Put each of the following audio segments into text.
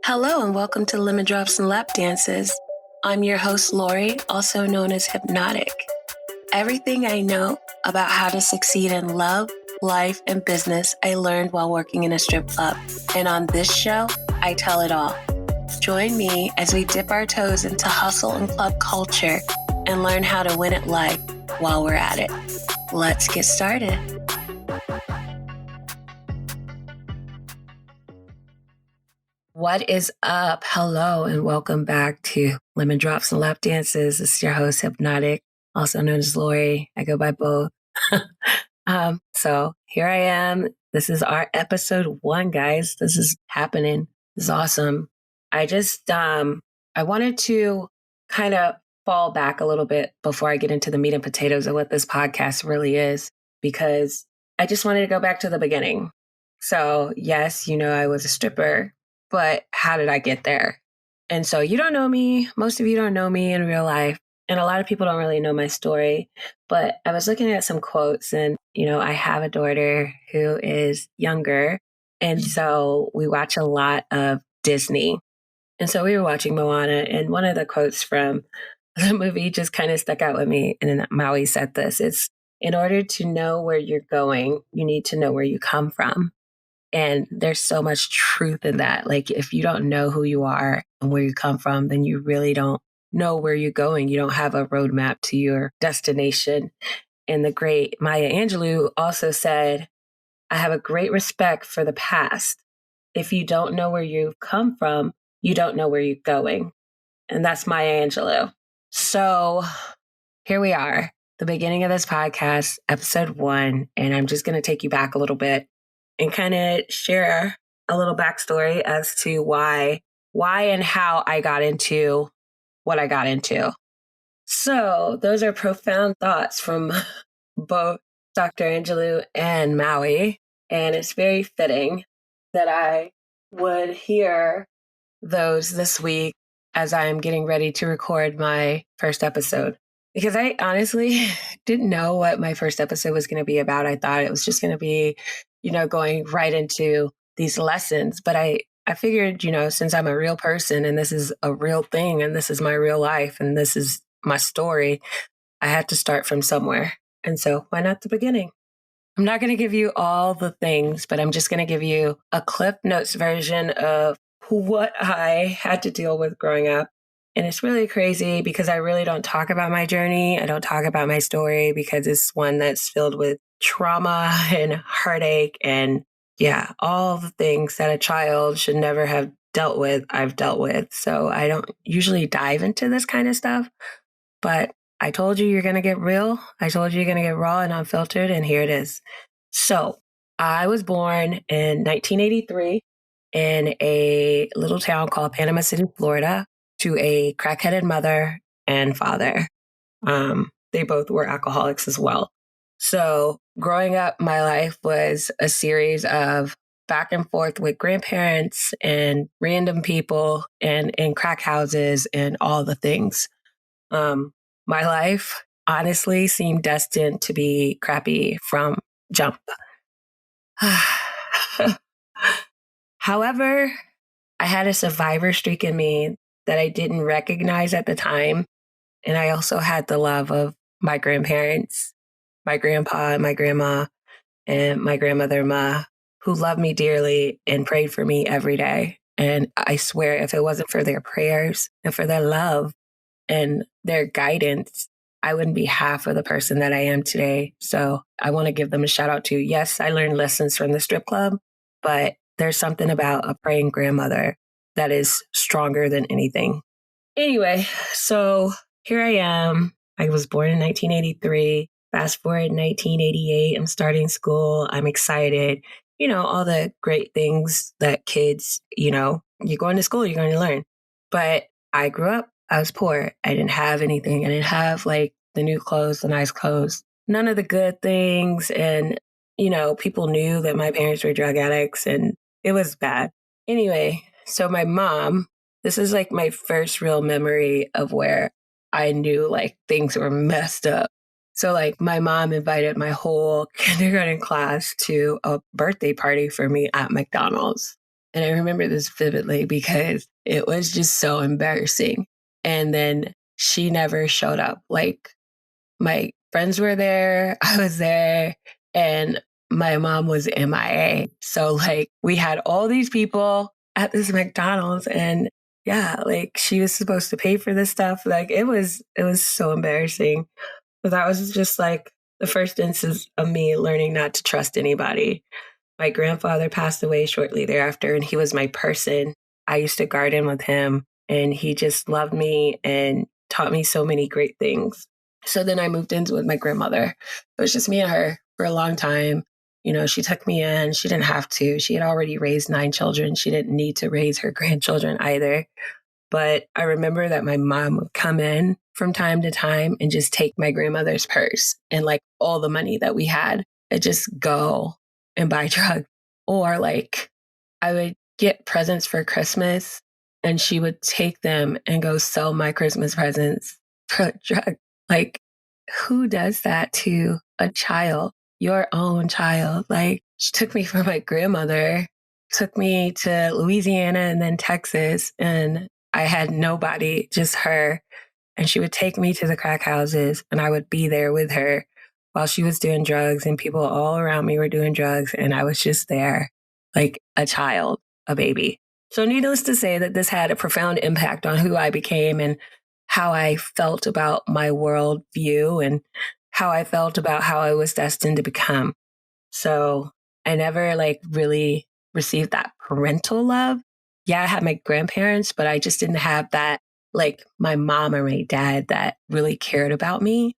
Hello and welcome to Lemon Drops and Lap Dances. I'm your host, Lori, also known as Hypnotic. Everything I know about how to succeed in love, life, and business, I learned while working in a strip club. And on this show, I tell it all. Join me as we dip our toes into hustle and club culture and learn how to win at life while we're at it. Let's get started. What is up? Hello, and welcome back to Lemon Drops and Lap Dances. This is your host, Hypnotic, also known as Lori. I go by both. So here I am. This is our episode 1, guys. This is happening. This is awesome. I wanted to kind of fall back a little bit before I get into the meat and potatoes of what this podcast really is, because I just wanted to go back to the beginning. So yes, I was a stripper. But how did I get there? And so you don't know me. Most of you don't know me in real life. And a lot of people don't really know my story. But I was looking at some quotes and, I have a daughter who is younger. And so we watch a lot of Disney. And so we were watching Moana. And one of the quotes from the movie just kind of stuck out with me. And then Maui said this. It's, in order to know where you're going, you need to know where you come from. And there's so much truth in that. Like, if you don't know who you are and where you come from, then you really don't know where you're going. You don't have a roadmap to your destination. And the great Maya Angelou also said, I have a great respect for the past. If you don't know where you've come from, you don't know where you're going. And that's Maya Angelou. So here we are, the beginning of this podcast, episode 1. And I'm just going to take you back a little bit and kind of share a little backstory as to why and how I got into what I got into. So those are profound thoughts from both Dr. Angelou and Maui. And it's very fitting that I would hear those this week as I'm getting ready to record my first episode. Because I honestly didn't know what my first episode was going to be about. I thought it was just going to be going right into these lessons. But I figured, since I'm a real person and this is a real thing and this is my real life and this is my story, I had to start from somewhere. And so why not the beginning? I'm not going to give you all the things, but I'm just going to give you a Cliff Notes version of what I had to deal with growing up. And it's really crazy because I really don't talk about my journey. I don't talk about my story because it's one that's filled with trauma and heartache and all the things that a child should never have dealt with, I've dealt with. So I don't usually dive into this kind of stuff, but I told you you're going to get real. I told you you're going to get raw and unfiltered, and here it is. So I was born in 1983 in a little town called Panama City, Florida, to a crackheaded mother and father. They both were alcoholics as well. So growing up, my life was a series of back and forth with grandparents and random people and in crack houses and all the things. My life honestly seemed destined to be crappy from jump. However, I had a survivor streak in me that I didn't recognize at the time. And I also had the love of my grandparents, my grandpa and my grandma, and my grandmother, Ma, who loved me dearly and prayed for me every day. And I swear, if it wasn't for their prayers and for their love and their guidance, I wouldn't be half of the person that I am today. So I want to give them a shout out too. Yes, I learned lessons from the strip club, but there's something about a praying grandmother that is stronger than anything. Anyway, so here I am. I was born in 1983. Fast forward 1988, I'm starting school. I'm excited. All the great things that kids, you're going to school, you're going to learn. But I grew up, I was poor. I didn't have anything. I didn't have like the new clothes, the nice clothes, none of the good things. And, people knew that my parents were drug addicts and it was bad. Anyway, so my mom, this is like my first real memory of where I knew like things were messed up. So like my mom invited my whole kindergarten class to a birthday party for me at McDonald's. And I remember this vividly because it was just so embarrassing. And then she never showed up. Like, my friends were there, I was there, and my mom was MIA. So, like, we had all these people at this McDonald's, and yeah, like, she was supposed to pay for this stuff. Like, it was so embarrassing. But that was just like the first instance of me learning not to trust anybody. My grandfather passed away shortly thereafter, and he was my person. I used to garden with him, and he just loved me and taught me so many great things. So then I moved in with my grandmother. It was just me and her for a long time. You know, she took me in. She didn't have to. She had already raised 9 children. She didn't need to raise her grandchildren either. But I remember that my mom would come in from time to time and just take my grandmother's purse and like all the money that we had and just go and buy drugs. Or like I would get presents for Christmas and she would take them and go sell my Christmas presents for drugs. Like, who does that to a child, your own child? Like, she took me from my grandmother, took me to Louisiana and then Texas, and I had nobody, just her. And she would take me to the crack houses and I would be there with her while she was doing drugs and people all around me were doing drugs. And I was just there like a child, a baby. So needless to say that this had a profound impact on who I became and how I felt about my worldview and how I felt about how I was destined to become. So I never like really received that parental love. Yeah, I had my grandparents, but I just didn't have that like my mom or my dad that really cared about me.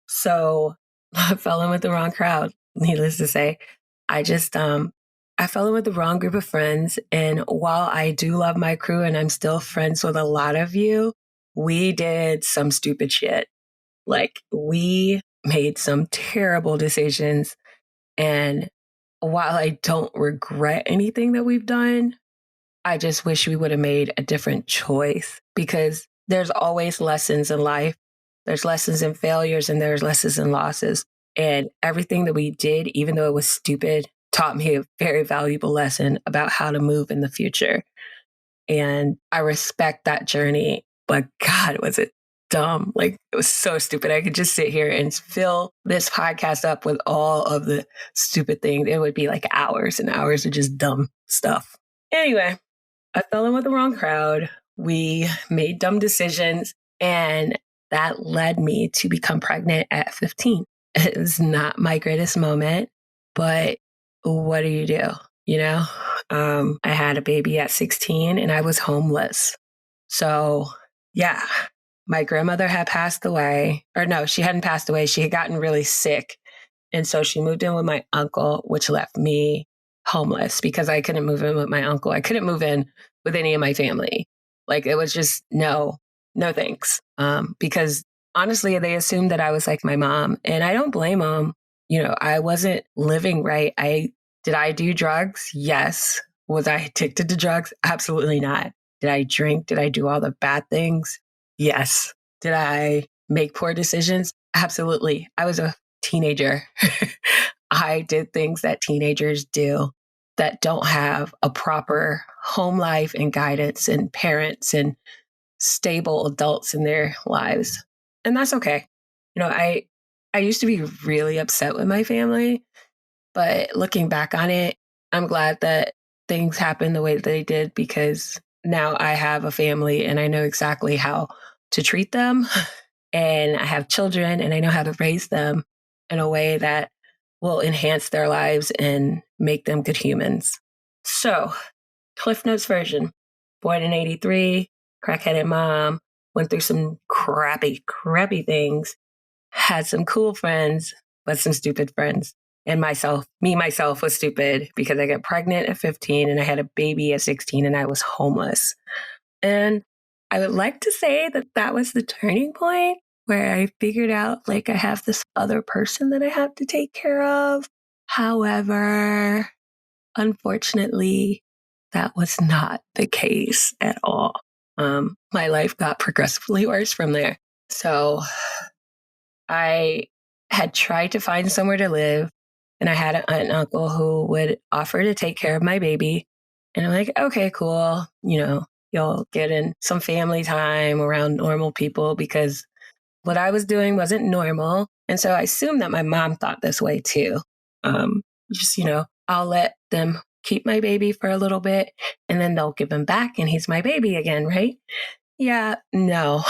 So I fell in with the wrong crowd, needless to say. I fell in with the wrong group of friends. And while I do love my crew and I'm still friends with a lot of you, we did some stupid shit. Like, we made some terrible decisions. And while I don't regret anything that we've done, I just wish we would have made a different choice because there's always lessons in life. There's lessons in failures and there's lessons in losses. And everything that we did, even though it was stupid, taught me a very valuable lesson about how to move in the future. And I respect that journey. But God, was it dumb? Like, it was so stupid. I could just sit here and fill this podcast up with all of the stupid things. It would be like hours and hours of just dumb stuff. Anyway, I fell in with the wrong crowd. We made dumb decisions, and that led me to become pregnant at 15. It was not my greatest moment, but what do you do? You know, I had a baby at 16 and I was homeless. So, yeah, my grandmother had passed away, or no, she hadn't passed away. She had gotten really sick. And so she moved in with my uncle, which left me homeless because I couldn't move in with my uncle. I couldn't move in with any of my family. Like, it was just no thanks. Because honestly, they assumed that I was like my mom, and I don't blame them. You know, I wasn't living right. Did I do drugs? Yes. Was I addicted to drugs? Absolutely not. Did I drink? Did I do all the bad things? Yes. Did I make poor decisions? Absolutely. I was a teenager. I did things that teenagers do that don't have a proper home life and guidance and parents and stable adults in their lives. And that's okay. You know, I used to be really upset with my family, but looking back on it, I'm glad that things happened the way that they did because now I have a family and I know exactly how to treat them. And I have children and I know how to raise them in a way that will enhance their lives and make them good humans. So, Cliff Notes version. Born in 83, crackheaded mom, went through some crappy things, had some cool friends, but some stupid friends. And myself was stupid because I got pregnant at 15 and I had a baby at 16 and I was homeless. And I would like to say that that was the turning point where I figured out like I have this other person that I have to take care of. However, unfortunately, that was not the case at all. My life got progressively worse from there. So I had tried to find somewhere to live, and I had an aunt and uncle who would offer to take care of my baby. And I'm like, okay, cool. You'll get in some family time around normal people because what I was doing wasn't normal. And so I assumed that my mom thought this way too. Just, I'll let them keep my baby for a little bit and then they'll give him back and he's my baby again, right? Yeah, no,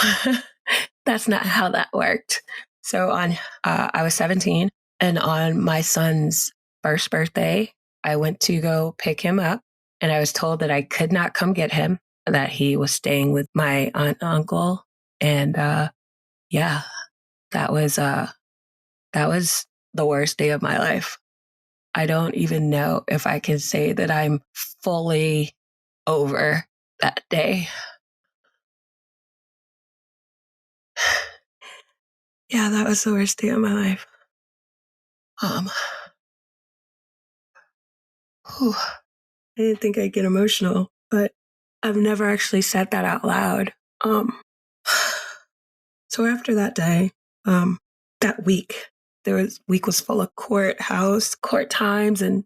that's not how that worked. So I was 17 and on my son's first birthday, I went to go pick him up and I was told that I could not come get him, that he was staying with my aunt and uncle. And yeah, that was the worst day of my life. I don't even know if I can say that I'm fully over that day. Yeah, that was the worst day of my life. I didn't think I'd get emotional, but I've never actually said that out loud. So after that day, that week was full of court times and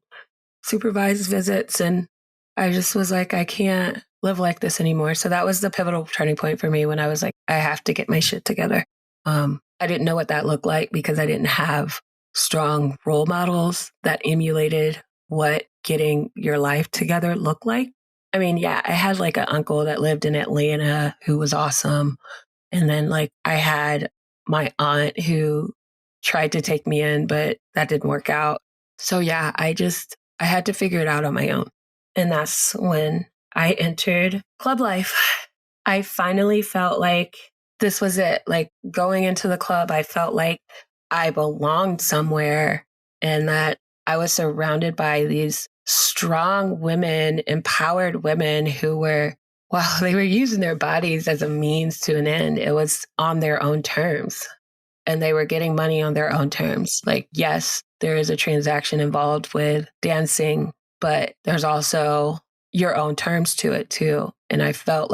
supervised visits. And I just was like, I can't live like this anymore. So that was the pivotal turning point for me when I was like, I have to get my shit together. I didn't know what that looked like because I didn't have strong role models that emulated what getting your life together looked like. I mean, yeah, I had like an uncle that lived in Atlanta who was awesome. And then like I had my aunt who tried to take me in, but that didn't work out. So yeah, I had to figure it out on my own. And that's when I entered club life. I finally felt like this was it. Like going into the club, I felt like I belonged somewhere and that I was surrounded by these strong women, empowered women who were, well, they were using their bodies as a means to an end. It was on their own terms and they were getting money on their own terms. Like, yes, there is a transaction involved with dancing, but there's also your own terms to it too. And I felt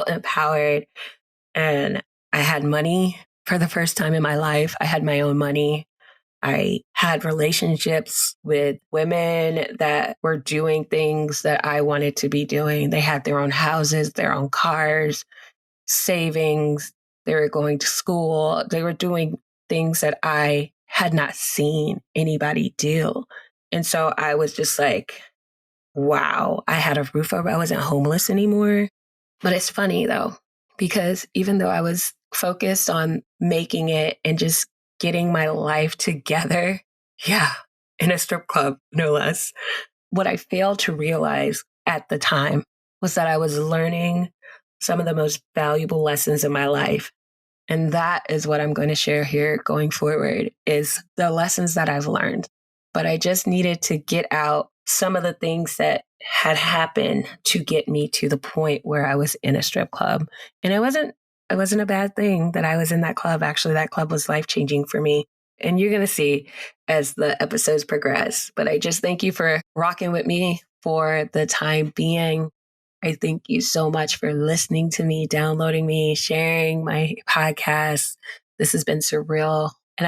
empowered and I had money for the first time in my life. I had my own money. I had relationships with women that were doing things that I wanted to be doing. They had their own houses, their own cars, savings. They were going to school. They were doing things that I had not seen anybody do. And so I was just like, wow, I had a roof over. I wasn't homeless anymore. But it's funny though, because even though I was focused on making it and just getting my life together, yeah, in a strip club, no less, what I failed to realize at the time was that I was learning some of the most valuable lessons in my life. And that is what I'm going to share here going forward is the lessons that I've learned. But I just needed to get out some of the things that had happened to get me to the point where I was in a strip club. And it wasn't a bad thing that I was in that club. Actually, that club was life-changing for me. And you're going to see as the episodes progress. But I just thank you for rocking with me for the time being. I thank you so much for listening to me, downloading me, sharing my podcast. This has been surreal. And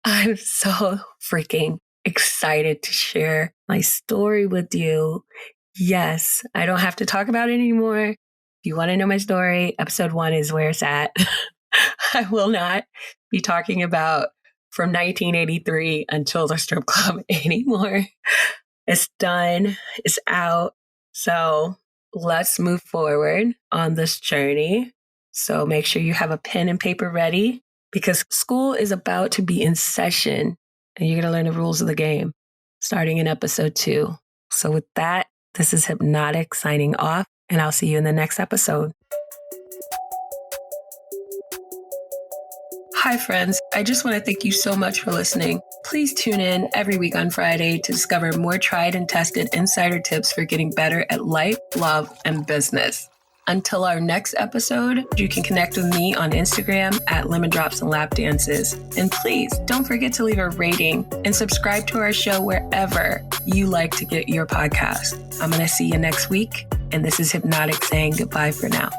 I'm so freaking excited to share my story with you. Yes, I don't have to talk about it anymore. If you want to know my story, episode 1 is where it's at. I will not be talking about from 1983 until the strip club anymore. It's done. It's out. So let's move forward on this journey. So make sure you have a pen and paper ready because school is about to be in session and you're going to learn the rules of the game starting in episode 2. So with that, this is Hypnotic signing off and I'll see you in the next episode. Hi, friends. I just want to thank you so much for listening. Please tune in every week on Friday to discover more tried and tested insider tips for getting better at life, love, and business. Until our next episode, you can connect with me on Instagram at Lemon Drops and Lap Dances. And please don't forget to leave a rating and subscribe to our show wherever you like to get your podcast. I'm going to see you next week. And this is Hypnotic saying goodbye for now.